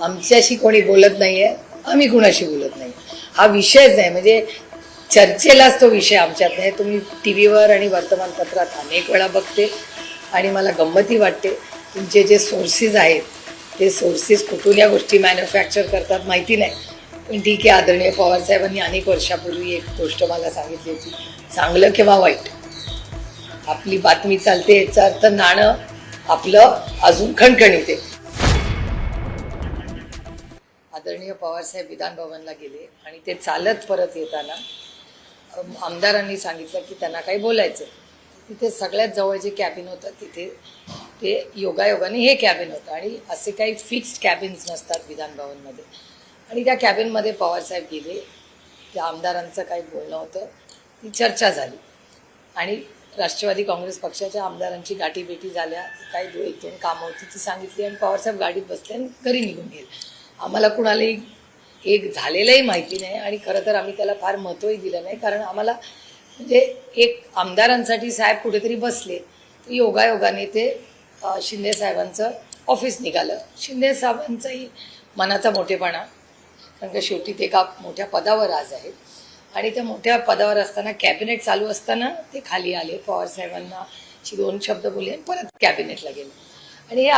आमच्याशी कोणी बोलत नाहीये, आम्ही कुणाशी बोलत नाही, हा विषयच नाही. म्हणजे चर्चेलाच तो विषय आमच्यात नाही. तुम्ही टी व्हीवर आणि वर्तमानपत्रात अनेक वेळा बघते आणि मला गंमती वाटते. तुमचे जे सोर्सेस आहेत ते सोर्सेस कुठून या गोष्टी मॅन्युफॅक्चर करतात माहिती नाही. पण ठीक आहे, आदरणीय पवारसाहेबांनी अनेक वर्षापूर्वी एक गोष्ट मला सांगितली होती, चांगलं किंवा वाईट आपली बातमी चालते याचा अर्थ नाणं आपलं अजून खणखणीत आहे. आदरणीय पवारसाहेब विधान भवनला गेले आणि ते चालत परत येताना आमदारांनी सांगितलं की त्यांना काही बोलायचं. तिथे सगळ्यात जवळ जे कॅबिन होतं तिथे ते योगायोगाने हे कॅबिन होतं आणि असे काही फिक्स्ड कॅबिन्स नसतात विधान भवनमध्ये. आणि त्या कॅबिनमध्ये पवारसाहेब गेले, त्या आमदारांचं काही बोलणं होतं, ती चर्चा झाली आणि राष्ट्रवादी काँग्रेस पक्षाच्या आमदारांची गाठीभेटी झाल्या. काही एक दोन कामं होती ती सांगितली आणि पवारसाहेब गाडीत बसले आणि घरी निघून गेले. आम्हाला कुणालाही एक झालेलंही माहिती नाही आणि खरं तर आम्ही त्याला फार महत्त्वही दिलं नाही, कारण आम्हाला म्हणजे एक आमदारांसाठी साहेब कुठेतरी बसले तर योगायोगाने ते शिंदे साहेबांचं ऑफिस निघालं. शिंदे साहेबांचाही मनाचा मोठेपणा, कारण का शेवटी ते एका मोठ्या पदावर आज आहेत आणि त्या मोठ्या पदावर असताना कॅबिनेट चालू असताना ते खाली आले, पवारसाहेबांना दोन शब्द बोलले आणि परत कॅबिनेटला गेले. आणि हे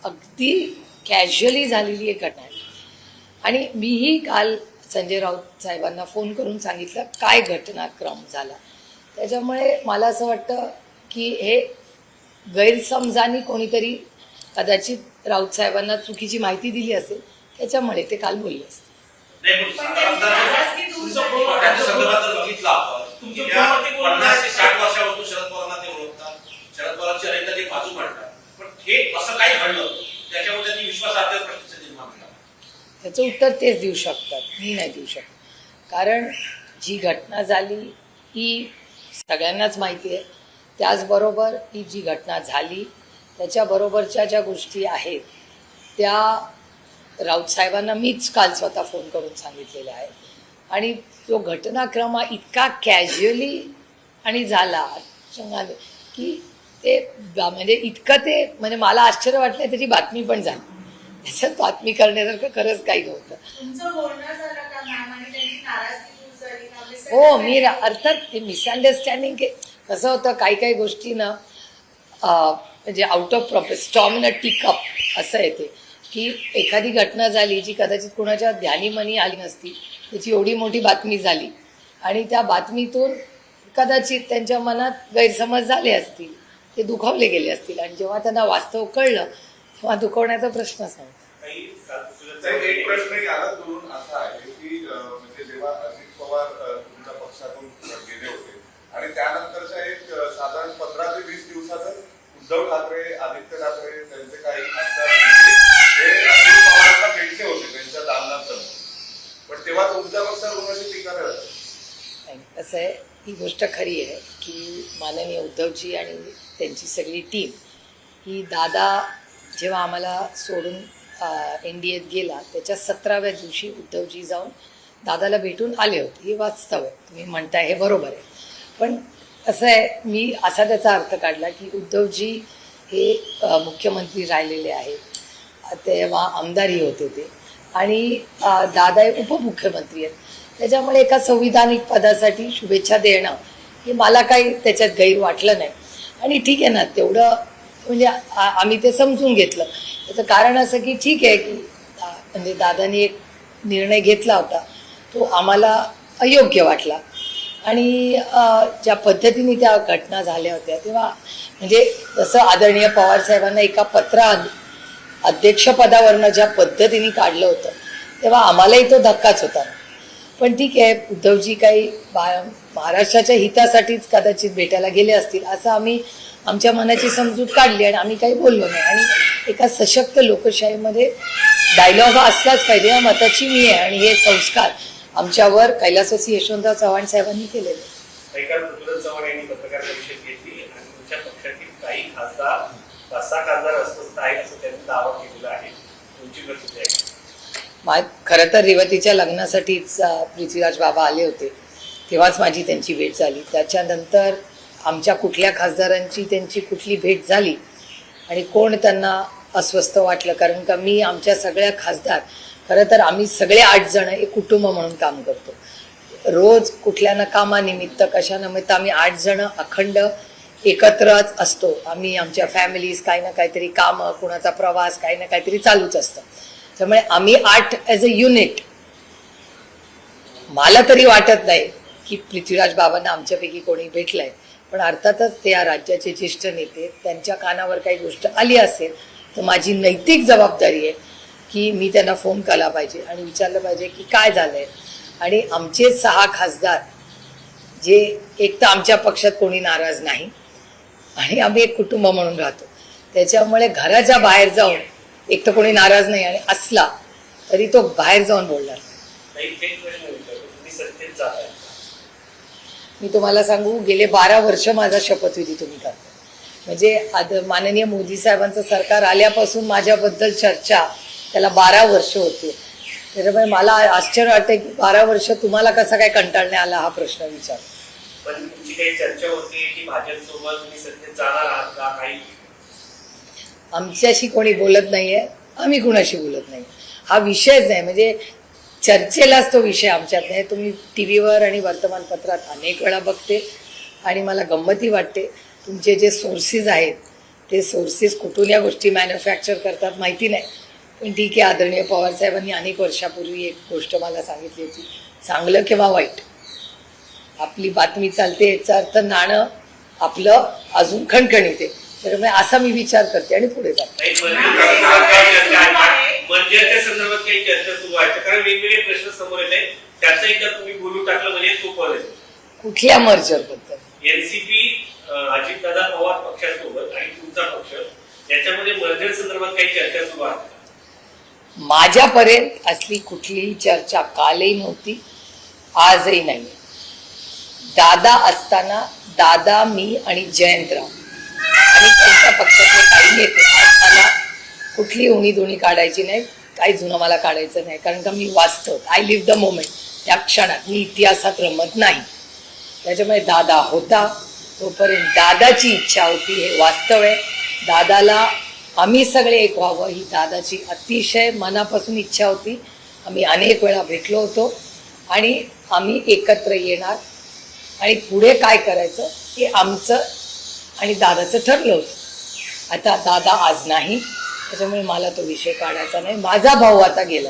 अगदी कॅज्युअली झालेली एक घटना आहे. आणि मीही काल संजय राऊत साहेबांना फोन करून सांगितलं काय घटनाक्रम झाला. त्याच्यामुळे मला असं वाटतं की हे गैरसमजानी कोणीतरी कदाचित राऊत साहेबांना चुकीची माहिती दिली असेल, त्याच्यामुळे ते काल बोलले असते. त्याचं उत्तर तेच देऊ शकतात, मी नाही देऊ शकत. कारण जी घटना झाली ही सगळ्यांनाच माहिती आहे. त्याचबरोबर ही जी घटना झाली त्याच्याबरोबरच्या ज्या गोष्टी आहेत त्या राऊत साहेबांना मीच काल स्वतः फोन करून सांगितलेल्या आहेत. आणि तो घटनाक्रम इतका कॅज्युअली आणि झाला की ते म्हणजे इतकं ते म्हणजे मला आश्चर्य वाटलं, त्याची बातमी पण झाली. त्याच्यात बातमी करण्यासारखं खरंच काही नव्हतं. हो, मी अर्थात ते मिसअंडरस्टँडिंग कसं होतं, काही काही गोष्टी ना म्हणजे out of proper storm in a teacup असं येते की एखादी घटना झाली जी कदाचित कोणाच्या ध्यानीमनी आली नसती, त्याची एवढी मोठी बातमी झाली आणि त्या बातमीतून कदाचित त्यांच्या मनात गैरसमज झाले असतील, ते दुखावले गेले असतील आणि जेव्हा त्यांना वास्तव कळलं तेव्हा दुखवण्याचा प्रश्नच नव्हता. एक प्रश्न याला धरून असा आहे की म्हणजे जेव्हा अजित पवार तुमच्या पक्षातून गेले होते आणि त्यानंतरच्या एक साधारण 15 ते 20 दिवसातच उद्धव ठाकरे, आदित्य ठाकरे त्यांचे काही आमदार हे अजित पवारांना भेटले होते त्यांच्या दालनात, पण तेव्हा तुमच्या पक्षात कोणाची टीका करत. कसं आहे, ही गोष्ट खरी आहे की माननीय उद्धवजी आणि त्यांची सगळी टीम ही दादा जेव्हा आम्हाला सोडून NDAत गेला त्याच्या 17व्या दिवशी उद्धवजी जाऊन दादाला भेटून आले होते. हे वास्तव आहे, तुम्ही म्हणताय हे बरोबर आहे. पण असं आहे, मी असा त्याचा अर्थ काढला की उद्धवजी हे मुख्यमंत्री राहिलेले आहेत, तेव्हा आमदारही होते ते, आणि दादा हे उपमुख्यमंत्री आहेत. त्याच्यामुळे एका संविधानिक पदासाठी शुभेच्छा देणं हे मला काही त्याच्यात गैर वाटलं नाही. आणि ठीक आहे ना, तेवढं म्हणजे आम्ही ते समजून घेतलं. त्याचं कारण असं की ठीक आहे की म्हणजे दादानी एक निर्णय घेतला होता तो आम्हाला अयोग्य वाटला आणि ज्या पद्धतीने त्या घटना झाल्या होत्या तेव्हा म्हणजे जसं आदरणीय पवारसाहेबांना एका अध्यक्षपदावरनं ज्या पद्धतीने काढलं होतं तेव्हा आम्हालाही तो धक्काच होता. पण ठीक आहे, उद्धवजी काही महाराष्ट्राच्या हितासाठीच कदाचित भेटायला गेले असतील असं आम्ही आमच्या मनाची समजूत काढली आणि आम्ही काही बोललो नाही. आणि एका सशक्त लोकशाहीमध्ये डायलॉग हा असलाच पाहिजे या मताची मी आहे आणि हे संस्कार आमच्यावर कैलासवासी यशवंतराव चव्हाण साहेबांनी केलेले. खरं तर रेवतीच्या लग्नासाठीच पृथ्वीराज बाबा आले होते, तेव्हाच माझी त्यांची भेट झाली. त्याच्यानंतर आमच्या कुठल्या खासदारांची त्यांची कुठली भेट झाली आणि कोण त्यांना अस्वस्थ वाटलं, कारण का मी आमच्या सगळ्या खासदार, खरं तर आम्ही सगळे 8 जण एक कुटुंब म्हणून काम करतो. रोज कुठल्या ना कामानिमित्त कशानिमित्त आम्ही 8 जण अखंड एकत्रच असतो. आम्ही आमच्या फॅमिलीज काही ना काहीतरी कामं, कुणाचा प्रवास, काही ना काहीतरी चालूच असतं. त्यामुळे आम्ही 8 ॲज अ युनिट, मला तरी वाटत नाही की पृथ्वीराज बाबांना आमच्यापैकी कोणी भेटलंय, पण अर्थातच ते या राज्याचे ज्येष्ठ नेते, त्यांच्या कानावर काही गोष्ट आली असेल तर माझी नैतिक जबाबदारी आहे की मी त्यांना फोन केला पाहिजे आणि विचारलं पाहिजे की काय झालंय. आणि आमचे 6 खासदार, जे एक तर आमच्या पक्षात कोणी नाराज नाही आणि आम्ही एक कुटुंब म्हणून राहतो, त्याच्यामुळे घराच्या बाहेर जाऊन एक तर कोणी नाराज नाही आणि असला तरी तो बाहेर जाऊन बोलणार. मी तुम्हाला सांगू, गेले 12 वर्ष माझा शपथविधी तुम्ही करता. म्हणजे माननीय मोदी साहेबांचं सरकार आल्यापासून माझ्याबद्दल चर्चा त्याला 12 वर्ष होते. त्याच्यामुळे मला आश्चर्य वाटतं की 12 वर्ष तुम्हाला कसा काय कंटाळणे आला हा प्रश्न विचार. पण तुमची काही चर्चा होती की भाजपसोबत तुम्ही सत्तेत जाणार आहात का? काही आमच्याशी कोणी बोलत नाहीये, आम्ही कुणाशी बोलत नाही, हा विषयच नाही. म्हणजे चर्चेलाच तो विषय आमच्यात नाही. तुम्ही टीव्हीवर आणि वर्तमानपत्रात अनेक वेळा बघते आणि मला गंमती वाटते. तुमचे जे सोर्सेस आहेत ते सोर्सेस कुठून या गोष्टी मॅन्युफॅक्चर करतात माहिती नाही, पण ठीक आहे. आदरणीय पवारसाहेबांनी अनेक वर्षापूर्वी एक गोष्ट मला सांगितली होती, चांगलं किंवा वाईट आपली बातमी चालते याचा अर्थ नाणं आपलं अजून खणखणीत आहे. त्यामुळे असा मी विचार करते आणि पुढे जाते. मर्जरच्या संदर्भात काही चर्चा सुरू आहे, कारण वेगवेगळे प्रश्न समोर येत आहेत, त्याचं एकदा तुम्ही बोलून टाकलं म्हणजे सोपं आहे. कुठल्या मर्जर बद्दल? एनसीपी अजितदादा पवार पक्षासोबत आणि तुमचा पक्ष याच्यामध्ये मर्जर संदर्भात काही चर्चा सुरू आहे? माझ्यापर्यंत असली कुठलीही चर्चा कालही नव्हती, आजही नाही. दादा असताना दादा, मी आणि जयंतराव आणि त्यांच्या पक्षातले काही नेते, आज मला कुठली उणी काढायची नाही, काही जुनं मला काढायचं नाही, कारण का मी वास्तव, आय लिव्ह द मोमेंट, त्या क्षणात. मी इतिहासात रमत नाही. त्याच्यामुळे दादा होता तोपर्यंत दादाची इच्छा होती, हे वास्तव आहे. दादाला आम्ही सगळे एक व्हावं ही दादाची अतिशय मनापासून इच्छा होती. आम्ही अनेक वेळा भेटलो होतो आणि आम्ही एकत्र येणार आणि पुढे काय करायचं हे आमचं आणि दादाचं ठरलं होतं. आता दादा आज नाही, त्याच्यामुळे मला तो विषय काढायचा नाही. माझा भाऊ आता गेला,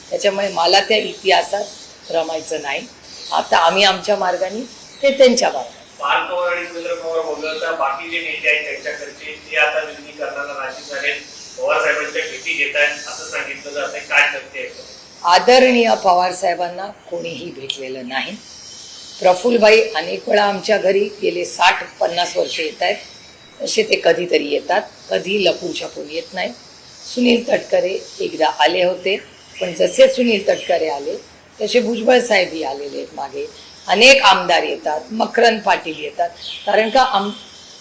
त्याच्यामुळे मला त्या इतिहासात रमायचं नाही. आता आम्ही आमच्या मार्गाने, ते त्यांच्या मार्गाने. पाल पवार आणि सुरेंद्र पवार वगळता बाकी जे नेते आहेत त्यांच्याकडचे ते आता विलीनीकरणाला राजी झाले, पवार साहेबांच्या भेटी घेत आहेत असं सांगितलं जात आहे. काय सत्य आहे? आदरणीय पवार साहेबांना कोणीही भेटलेलं नाही. प्रफुल्लभाई अनेक वेळा आमच्या घरी गेले 60-50 वर्ष येत आहेत, तसे ते कधीतरी येतात, कधी लपून छपून येत नाही. सुनील तटकरे एकदा आले होते, पण जसे सुनील तटकरे आले तसे भुजबळ साहेबही आलेले आहेत मागे. अनेक आमदार येतात, मकरंद पाटील येतात, कारण का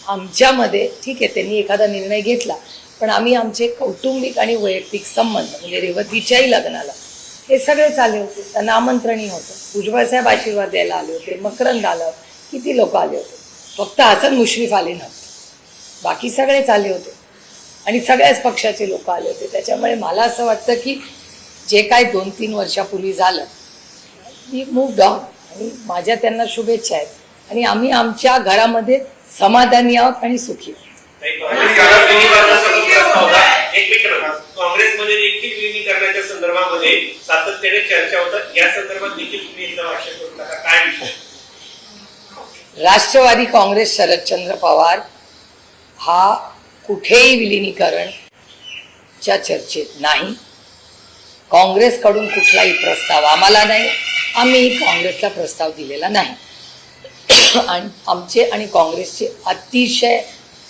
आमच्यामध्ये ठीक आहे त्यांनी एखादा निर्णय घेतला, पण आम्ही आमचे कौटुंबिक आणि वैयक्तिक संबंध म्हणजे रेवतीच्याही लग्नाला हे सगळेच आले होते. त्यांना आमंत्रणही होतं. भुजबळ साहेब आशीर्वाद द्यायला आले होते, मकरंद आलं, किती लोक आले होते. फक्त हसन मुश्रीफ आले नव्हते, बाकी सगळेच आले होते आणि सगळ्याच पक्षाचे लोक आले होते. त्याच्यामुळे मला असं वाटतं की जे काय 2-3 वर्षापूर्वी झालं, मी मूव्ड ऑन आणि माझ्या त्यांना शुभेच्छा आहेत आणि आम्ही आमच्या घरामध्ये समाधानी आहोत आणि सुखी. काँग्रेसमध्ये देखील विलीनीकरणाच्या संदर्भामध्ये सातत्याने चर्चा होतात, या संदर्भात देखील तुम्ही एकदा भाष्य करू नका. काय विषय? राष्ट्रवादी काँग्रेस शरदचंद्र पवार हा कुठेही विलीनीकरणच्या चर्चेत नाही. काँग्रेसकडून कुठलाही प्रस्ताव आम्हाला नाही, आम्ही काँग्रेसला प्रस्ताव दिलेला नाही. आणि आमचे आणि काँग्रेसचे अतिशय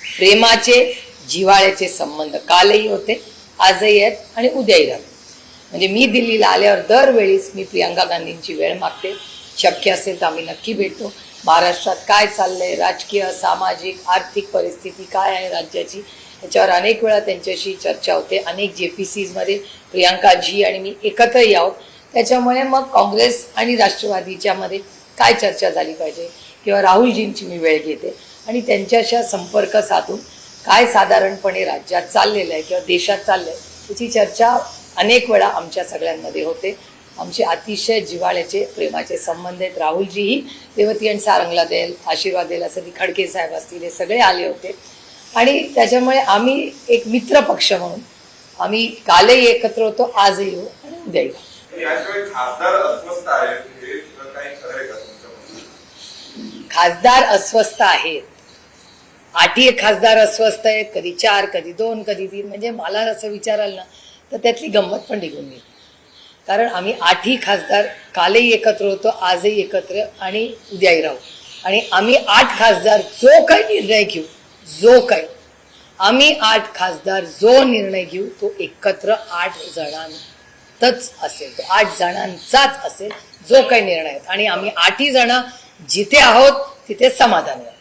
प्रेमाचे जिव्हाळ्याचे संबंध कालही होते, आजही आहेत आणि उद्याही राहतील. म्हणजे मी दिल्लीला आल्यावर दरवेळीच मी प्रियंका गांधींची वेळ मागते. शक्य असेल तर आम्ही नक्की भेटतो. महाराष्ट्रात काय चाललंय, राजकीय, सामाजिक, आर्थिक परिस्थिती काय आहे राज्याची, याच्यावर अनेक वेळा त्यांच्याशी चर्चा होते. अनेक JPCमध्ये प्रियंकाजी आणि मी एकत्र आहोत. त्याच्यामुळे मग काँग्रेस आणि राष्ट्रवादीच्यामध्ये काय चर्चा झाली पाहिजे किंवा राहुलजींची मी वेळ घेते आणि त्यांच्याशी संपर्क साधून काय साधारणपणे राज्यात चाललेलं आहे किंवा देशात चाललंय त्याची चर्चा अनेक वेळा आमच्या सगळ्यांमध्ये होते. आमचे अतिशय जिव्हाळ्याचे प्रेमाचे संबंध आहेत. राहुलजीही रेवती आणि सारंगला देईल आशीर्वाद द्यायला असं खडके साहेब असतील हे सगळे आले होते आणि त्याच्यामुळे आम्ही एक मित्र पक्ष म्हणून आम्ही कालही एकत्र होतो, आजही येऊ आणि उद्याही. याशिवाय खासदार अस्वस्थ आहेत हे काही खरं आहे का तुमच्या मते? खासदार अस्वस्थ आहेत. 8 खासदार अस्वस्थ आहेत, कधी 4, कधी 2, कधी 3. म्हणजे मला असं विचाराल ना तर त्यातली गंमत पण निघून गेली. कारण आम्ही 8 खासदार कालही एकत्र होतो, आजही एकत्र आणि उद्याही राहू. आणि आम्ही 8 खासदार जो काही निर्णय घेऊ, आम्ही 8 खासदार जो निर्णय घेऊ तो एकत्र 8 जणांतच असेल, तो 8 जणांचाच असेल जो काही निर्णय आहे. आणि आम्ही 8ही जण जिथे आहोत तिथे समाधानी आहोत.